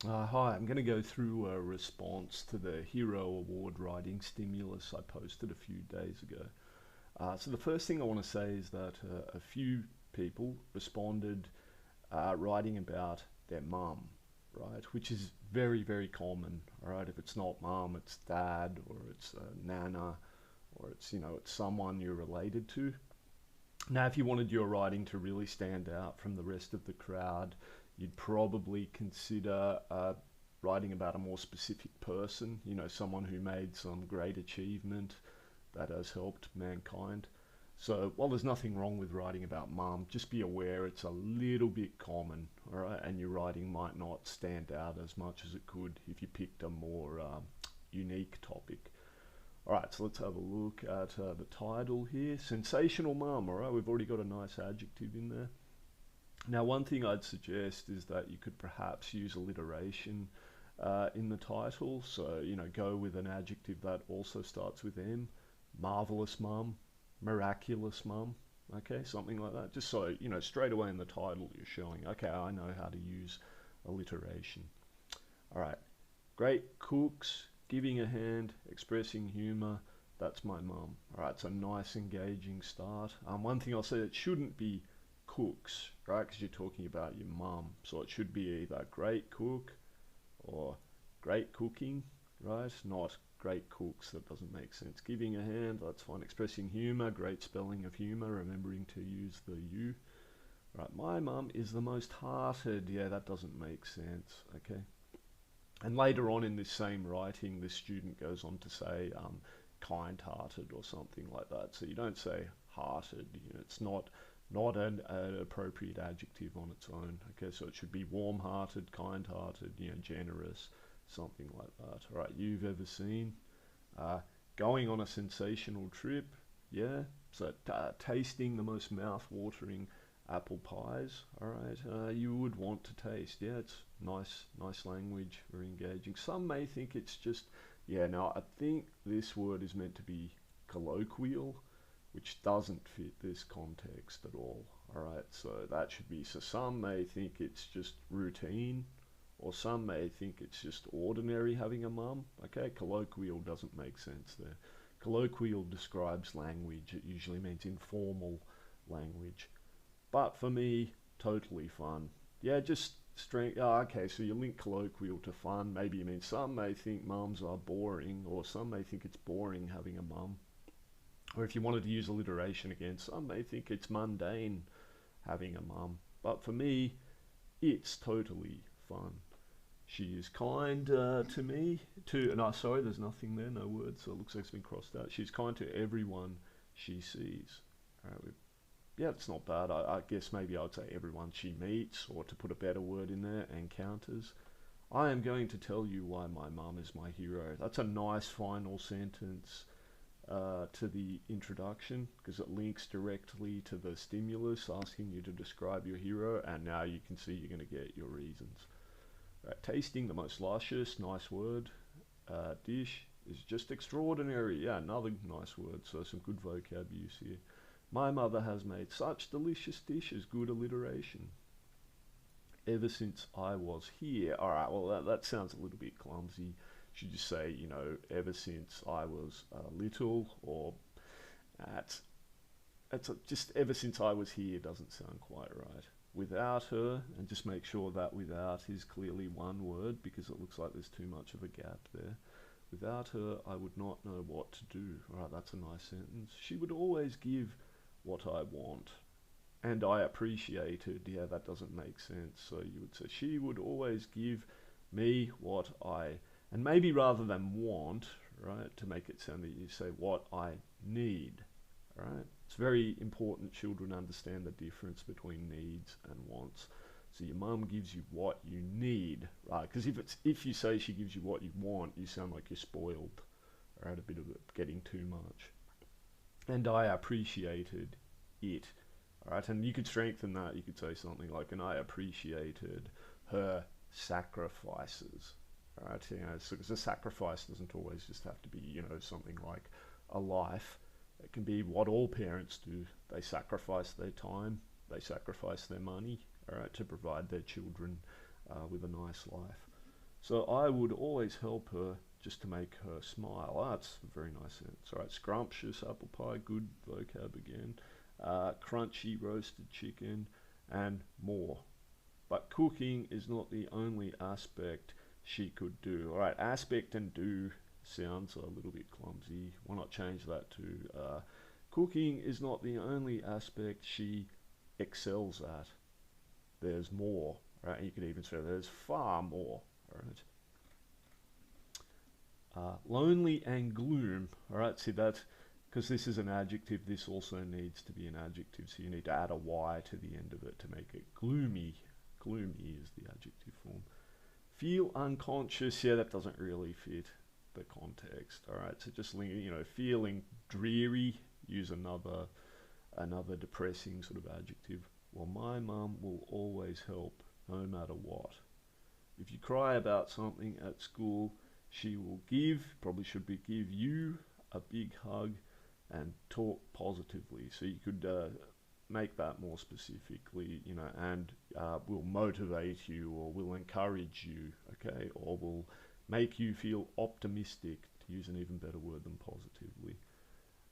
Hi, I'm going to go through a response to the Hero Award writing stimulus I posted a few days ago. So the first thing I want to say is that a few people responded writing about their mum, right? Which is very, very common, all right? If it's not mum, it's dad or it's nana or it's someone you're related to. Now, if you wanted your writing to really stand out from the rest of the crowd, you'd probably consider writing about a more specific person, someone who made some great achievement that has helped mankind. So, while there's nothing wrong with writing about mum, just be aware it's a little bit common, all right? And your writing might not stand out as much as it could if you picked a more unique topic. All right, so let's have a look at the title here. Sensational Mum, all right, we've already got a nice adjective in there. Now, one thing I'd suggest is that you could perhaps use alliteration in the title. So, go with an adjective that also starts with M. Marvelous Mum, miraculous Mum, okay, something like that. Just so, straight away in the title you're showing, okay, I know how to use alliteration. All right, great cooks, giving a hand, expressing humour. That's my mum. All right, so nice, engaging start. One thing I'll say, it shouldn't be cooks, right? Because you're talking about your mum. So it should be either great cook or great cooking, right? Not great cooks. That doesn't make sense. Giving a hand, that's fine. Expressing humour, great spelling of humour, remembering to use the U. Right, my mum is the most hearted. Yeah, that doesn't make sense. Okay. And later on in this same writing, this student goes on to say kind-hearted or something like that. So you don't say hearted. It's not an appropriate adjective on its own. Okay, so it should be warm-hearted, kind-hearted, generous, something like that. All right, you've ever seen uh, going on a sensational trip. Yeah, so tasting the most mouth-watering apple pies. All right, you would want to taste. Yeah, it's nice language, very engaging. Some may think it's just, yeah. No, I think this word is meant to be colloquial, which doesn't fit this context at all. All right, so that should be. So some may think it's just routine, or some may think it's just ordinary having a mum. Okay, colloquial doesn't make sense there. Colloquial describes language. It usually means informal language. But for me, totally fun. Yeah, just strength. Oh, okay, so you link colloquial to fun. Maybe you mean some may think mums are boring, or some may think it's boring having a mum. Or if you wanted to use alliteration again, some may think it's mundane having a mum. But for me, it's totally fun. She is kind to me. No, sorry, there's nothing there, no words. So it looks like it's been crossed out. She's kind to everyone she sees. All right, yeah, it's not bad. I guess maybe I would say everyone she meets, or to put a better word in there, encounters. I am going to tell you why my mum is my hero. That's a nice final sentence to the introduction because it links directly to the stimulus asking you to describe your hero, and now you can see you're going to get your reasons. Right, tasting the most luscious, nice word, dish is just extraordinary. Yeah, another nice word. So some good vocab use here. My mother has made such delicious dishes, good alliteration. Ever since I was here. Alright, well, that sounds a little bit clumsy. Should you say, ever since I was little, or at, just ever since I was here doesn't sound quite right. Without her, and just make sure that without is clearly one word because it looks like there's too much of a gap there. Without her, I would not know what to do. Alright, that's a nice sentence. She would always give what I want. And I appreciated, yeah, that doesn't make sense. So you would say, she would always give me what I, and maybe rather than want, right, to make it sound that you say what I need, right? It's very important children understand the difference between needs and wants. So your mum gives you what you need, right? Because if you say she gives you what you want, you sound like you're spoiled, right? A bit of it getting too much. And I appreciated it. All right, and you could strengthen that. You could say something like, "And I appreciated her sacrifices." All right, so because a sacrifice doesn't always just have to be, something like a life. It can be what all parents do. They sacrifice their time, they sacrifice their money, all right, to provide their children with a nice life. So I would always help her just to make her smile. Oh, that's a very nice sentence. All right, scrumptious apple pie, good vocab again. Crunchy roasted chicken, and more. But cooking is not the only aspect she could do. All right, aspect and do sounds a little bit clumsy. Why not change that to cooking is not the only aspect she excels at. There's more, right? You could even say there's far more, right? Lonely and gloom, all right? See that, because this is an adjective, this also needs to be an adjective, so you need to add a Y to the end of it to make it gloomy. Gloomy is the adjective form. Feel unconscious, yeah, that doesn't really fit the context, all right? So just, feeling dreary, use another depressing sort of adjective. Well, my mum will always help no matter what. If you cry about something at school, she will probably should be give you a big hug and talk positively. So you could make that more specifically, and will motivate you or will encourage you, okay, or will make you feel optimistic, to use an even better word than positively.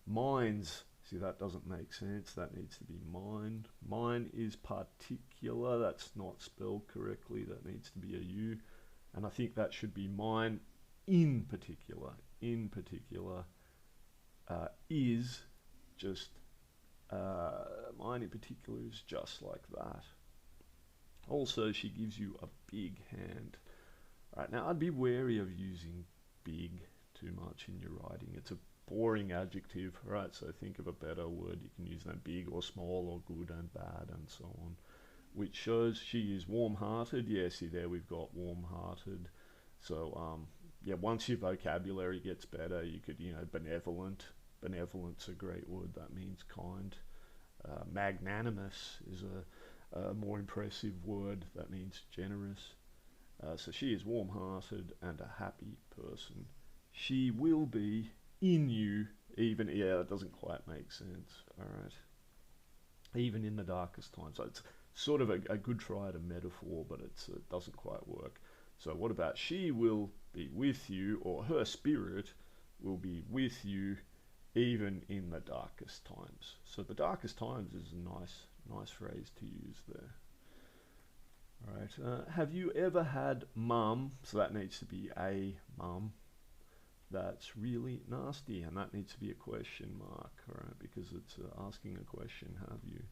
Minds, see, that doesn't make sense. That needs to be mind. Mine is particular. That's not spelled correctly. That needs to be a U. And I think that should be mine in particular. In particular is just, mine in particular is just like that. Also, she gives you a big hand. Right, now I'd be wary of using big too much in your writing. It's a boring adjective, right? So think of a better word. You can use that big or small or good and bad and so on, which shows she is warm-hearted. Yeah, see there we've got warm-hearted. So yeah, once your vocabulary gets better, you could, benevolent. Benevolent's a great word. That means kind. Magnanimous is a more impressive word. That means generous. So she is warm-hearted and a happy person. She will be in you, even, yeah, that doesn't quite make sense, all right? Even in the darkest times. So it's sort of a good try at a metaphor, but it doesn't quite work. So what about she will be with you, or her spirit will be with you even in the darkest times. So the darkest times is a nice phrase to use there. All right. Have you ever had mum? So that needs to be a mum. That's really nasty, and that needs to be a question mark, all right? Because it's asking a question. Have you?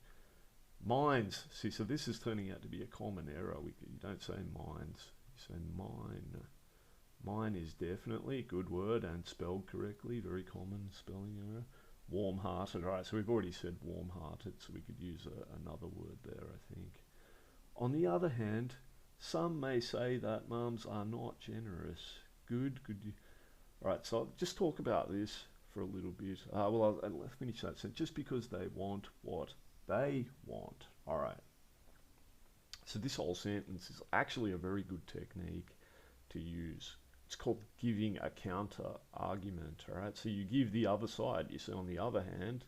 Minds. See, so this is turning out to be a common error. You don't say minds. You say mine. Mine is definitely a good word and spelled correctly. Very common spelling error. Warm-hearted. All right. So we've already said warm-hearted, so we could use another word there, I think. On the other hand, some may say that mums are not generous. Good. Alright, so I'll just talk about this for a little bit. Well, I'll finish that. So just because they want what they want. Alright. So this whole sentence is actually a very good technique to use. It's called giving a counter argument. Alright, so you give the other side. You say, on the other hand,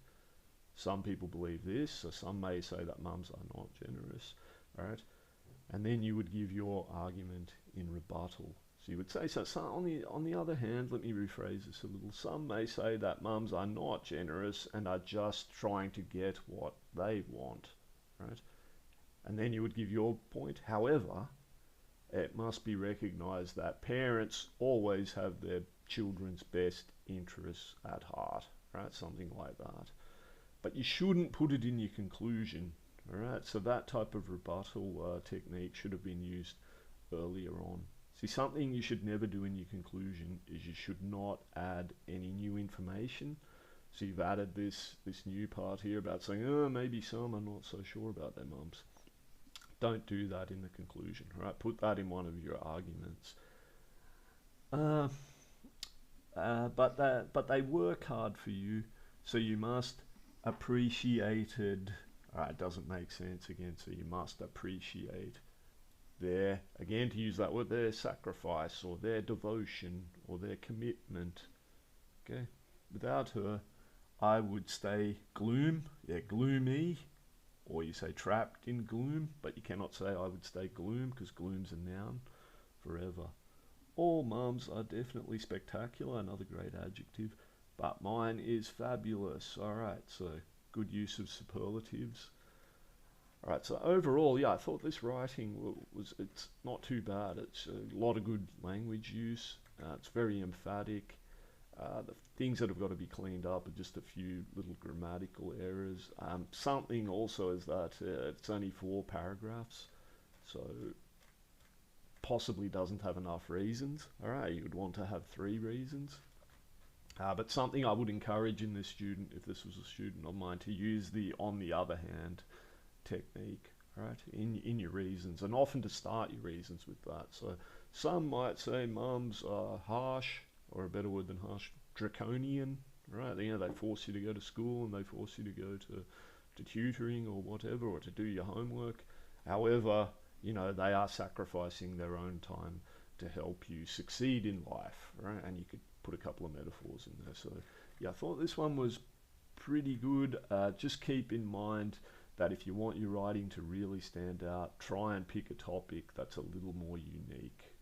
some people believe this, so some may say that mums are not generous. Alright, and then you would give your argument in rebuttal. So you would say, so on the other hand, let me rephrase this a little. Some may say that mums are not generous and are just trying to get what they want, right? And then you would give your point. However, it must be recognized that parents always have their children's best interests at heart, right? Something like that. But you shouldn't put it in your conclusion, all right? So that type of rebuttal technique should have been used earlier on. See, something you should never do in your conclusion is you should not add any new information. So you've added this new part here about saying, oh, maybe some are not so sure about their mums. Don't do that in the conclusion, right? Put that in one of your arguments. But they work hard for you, so you must appreciate it. All right, it doesn't make sense again, so you must appreciate their, again to use that word, their sacrifice or their devotion or their commitment. Okay, without her, I would stay gloomy, or you say trapped in gloom, but you cannot say I would stay gloom because gloom's a noun forever. All mums are definitely spectacular, another great adjective, but mine is fabulous. All right, so good use of superlatives. All right, so overall, yeah, I thought this writing it's not too bad. It's a lot of good language use. It's very emphatic. The things that have got to be cleaned up are just a few little grammatical errors. Something also is that it's only 4 paragraphs, so possibly doesn't have enough reasons. All right, you would want to have 3 reasons. But something I would encourage in this student, if this was a student of mine, to use the on the other hand technique, right, in your reasons, and often to start your reasons with that. So some might say mums are harsh, or a better word than harsh, draconian, right? You know, they force you to go to school and they force you to go to tutoring or whatever, or to do your homework. However, you know, they are sacrificing their own time to help you succeed in life, right? And you could put a couple of metaphors in there. So yeah, I thought this one was pretty good. Just keep in mind that if you want your writing to really stand out, try and pick a topic that's a little more unique.